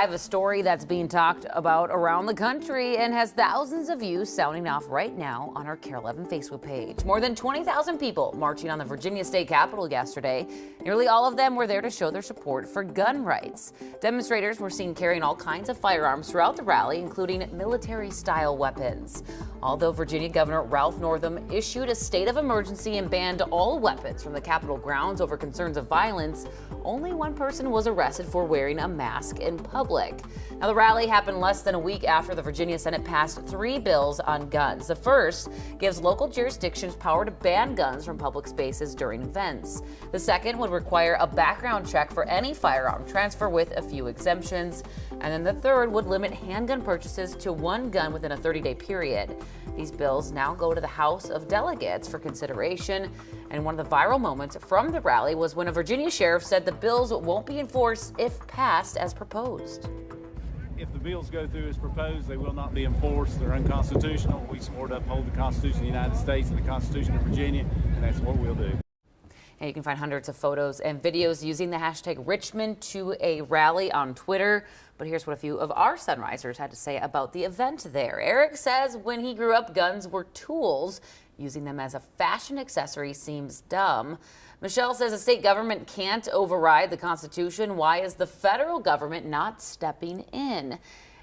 I have a story that's being talked about around the country and has thousands of views sounding off right now on our KARE 11 Facebook page. More than 20,000 people marching on the Virginia State Capitol yesterday. Nearly all of them were there to show their support for gun rights. Demonstrators were seen carrying all kinds of firearms throughout the rally, including military-style weapons. Although Virginia Governor Ralph Northam issued a state of emergency and banned all weapons from the Capitol grounds over concerns of violence, only one person was arrested for wearing a mask in public. Now, the rally happened less than a week after the Virginia Senate passed 3 bills on guns. The first gives local jurisdictions power to ban guns from public spaces during events. The second would require a background check for any firearm transfer with a few exemptions. And then the third would limit handgun purchases to 1 gun within a 30-day period. These bills now go to the House of Delegates for consideration. And one of the viral moments from the rally was when a Virginia sheriff said the bills won't be enforced if passed as proposed. If the bills go through as proposed, they will not be enforced. They're unconstitutional. We swore to uphold the Constitution of the United States and the Constitution of Virginia, and that's what we'll do. And you can find hundreds of photos and videos using the hashtag Richmond to a rally on Twitter. But here's what a few of our Sunrisers had to say about the event there. Eric says when he grew up, guns were tools. Using them as a fashion accessory seems dumb. Michelle says the state government can't override the Constitution. Why is the federal government not stepping in?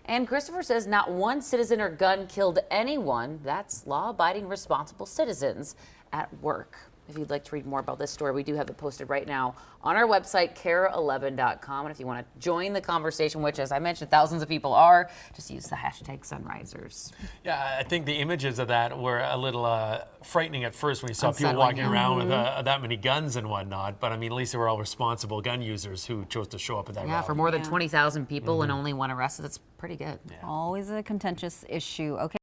And Christopher says not one citizen or gun killed anyone. That's law-abiding, responsible citizens at work. If you'd like to read more about this story, we do have it posted right now on our website, KARE11.com. And if you want to join the conversation, which, as I mentioned, thousands of people are, just use the hashtag Sunrisers. Yeah, I think the images of that were a little frightening at first when you saw people Unsettling, walking yeah. around with that many guns and whatnot. But I mean, at least they were all responsible gun users who chose to show up at that Yeah, rally. for more than 20,000 people and only one arrested, that's pretty good. Yeah. Always a contentious issue. Okay.